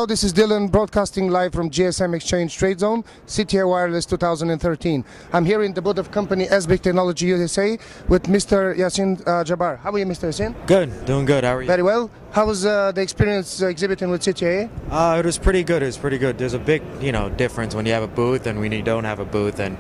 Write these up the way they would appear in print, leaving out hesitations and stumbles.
Hello, this is Dilyan broadcasting live from gsmExchange TradeZone, CTIA Wireless 2013. I'm here in the booth of company SBIC Technology USA with Mr. Yasin Jabbar. How are you, Mr. Yasin? Good, doing good. How are you? Very well. How was the experience exhibiting with CTIA? It was pretty good. It was pretty good. There's a big, difference when you have a booth and when you don't have a booth, and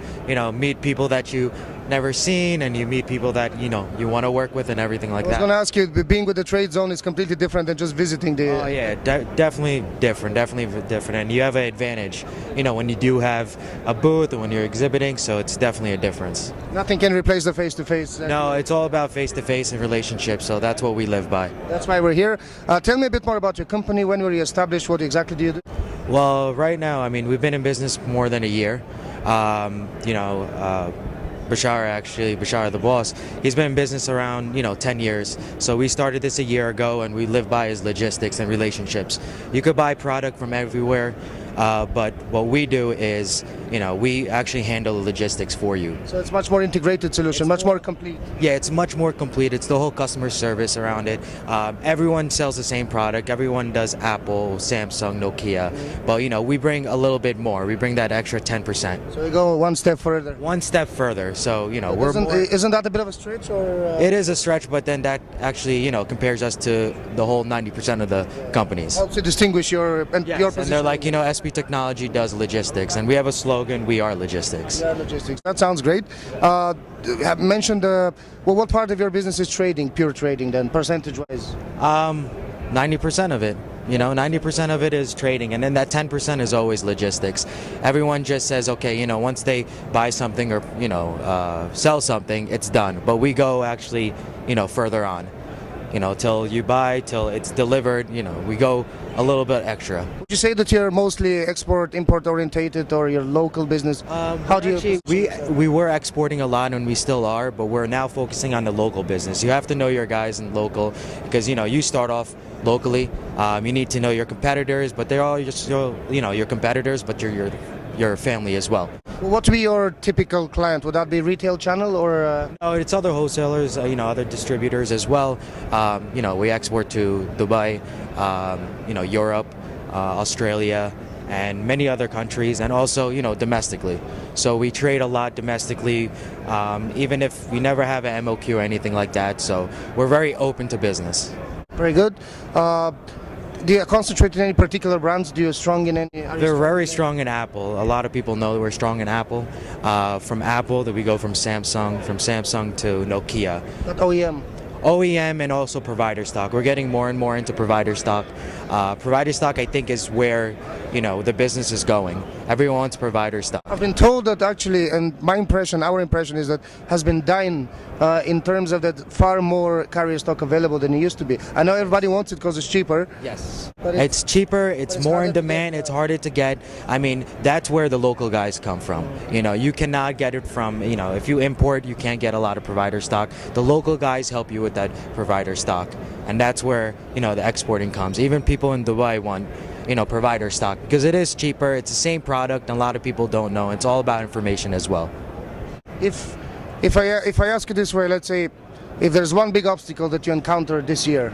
meet people that you never seen, and you meet people that you want to work with and everything like that. I was going to ask you, being with the TradeZone is completely different than just visiting the. Oh yeah, definitely different, and you have an advantage, when you do have a booth and when you're exhibiting. So it's definitely a difference. Nothing can replace the face-to-face. No, it's all about face-to-face and relationships. So that's what we live by. That's why we're here. Tell me a bit more about your company. When were you established? What exactly do you do? Well, right now, we've been in business more than a year. Bashar, the boss, he's been in business around 10 years. So we started this a year ago, and we live by his logistics and relationships. You could buy product from everywhere, but what we do is we actually handle the logistics for you. So it's much more integrated solution, much more complete. Yeah, it's much more complete. It's the whole customer service around it. Everyone sells the same product. Everyone does Apple, Samsung, Nokia, but we bring a little bit more. We bring that extra 10%. So we go one step further. One step further. So isn't that a bit of a stretch, or? It is a stretch, but then that actually compares us to the whole 90% of the companies. Helps to distinguish your position. And they're like SB Technology does logistics, and we have a slogan: we are logistics. Yeah, logistics. That sounds great. Have mentioned what part of your business is trading, pure trading, then percentage-wise? 90% of it. 90% of it is trading, and then that 10% is always logistics. Everyone just says, okay, once they buy something or sell something, it's done. But we go actually, further on. Till you buy, till it's delivered. We go a little bit extra. Would you say that you're mostly import orientated, or your local business? How do you? We were exporting a lot, and we still are, but we're now focusing on the local business. You have to know your guys in local, because you start off locally. You need to know your competitors, but they're all just your competitors, but you're your family as well. What would be your typical client? Would that be retail channel, or? No, it's other wholesalers, other distributors as well. We export to Dubai, Europe, Australia, and many other countries, and also domestically. So we trade a lot domestically, even if we never have an MOQ or anything like that. So we're very open to business. Very good. Do you concentrate in any particular brands? Do you strong in any? They're very strong in Apple. A lot of people know that we're strong in Apple. From Apple, that we go from Samsung to Nokia. Not OEM. OEM and also provider stock. We're getting more and more into provider stock. Provider stock, I think, is where the business is going. Everyone wants provider stock. I've been told that actually, and our impression is that has been dying in terms of that far more carrier stock available than it used to be. I know everybody wants it because it's cheaper. Yes, but it's cheaper. It's more in demand. It's harder to get. That's where the local guys come from. You cannot get it from. If you import, you can't get a lot of provider stock. The local guys help you with that provider stock, and that's where the exporting comes. Even people in Dubai want provider stock because it is cheaper. It's the same product, and a lot of people don't know. It's all about information as well. If I ask you this way, let's say, if there's one big obstacle that you encountered this year,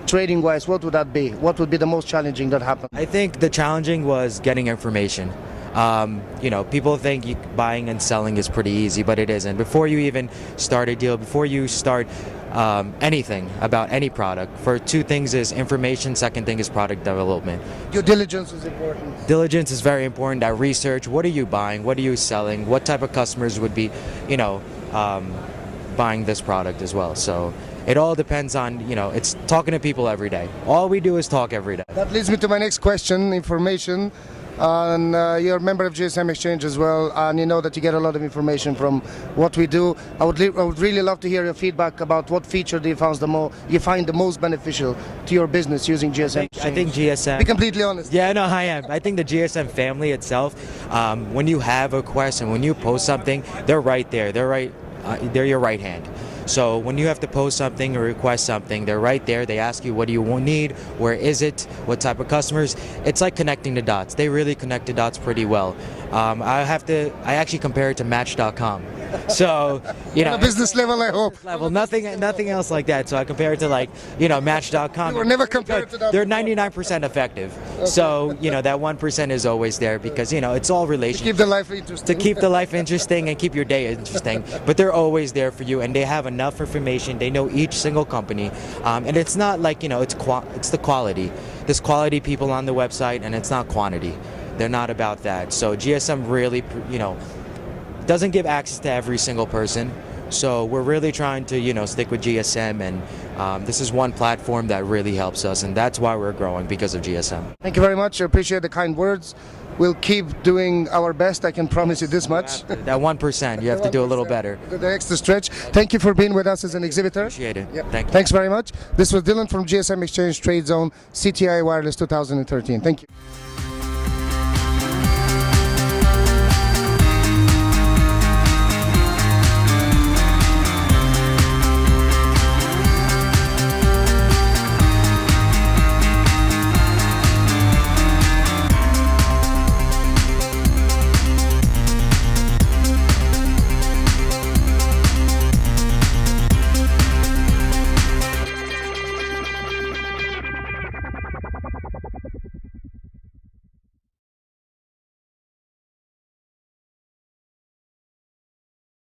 trading wise, what would that be? What would be the most challenging that happened? I think the challenging was getting information. People think buying and selling is pretty easy, but it isn't. Before you even start a deal, before you start anything about any product, for two things is information, second thing is product development. Due diligence is important. Diligence is very important. That research, what are you buying, what are you selling, what type of customers would be, buying this product as well. So it all depends on, it's talking to people every day. All we do is talk every day. That leads me to my next question, information. And you're a member of gsmExchange as well, and you know that you get a lot of information from what we do. I would really love to hear your feedback about what feature do you find the most beneficial to your business using GSM. I think GSM. Be completely honest. Yeah, no, I am. I think the GSM family itself, when you have a question, when you post something, they're right there. They're your right hand. So when you have to post something or request something, they're right there. They ask you, what do you need? Where is it? What type of customers? It's like connecting the dots. They really connect the dots pretty well. I actually compare it to Match.com. So, you know, On a business level, I hope. level, nothing else like that. So I compare it to like, Match.com. You were never compared to that. They're 99% effective. So, that 1% is always there because, it's all relations. Keep the life interesting. To keep the life interesting and keep your day interesting, but they're always there for you, and they have enough information. They know each single company, and it's not like it's the quality. There's quality people on the website, and it's not quantity. They're not about that. So GSM really, doesn't give access to every single person. So we're really trying to, stick with GSM, and this is one platform that really helps us, and that's why we're growing, because of GSM. Thank you very much. I appreciate the kind words. We'll keep doing our best. I can promise you this much. That 1%, you have to do a little better. The extra stretch. Thank you for being with us as an exhibitor. Appreciate it. Yep. Thank you. Thanks very much. This was Dilyan from GSM Exchange TradeZone CTIA Wireless 2013. Thank you.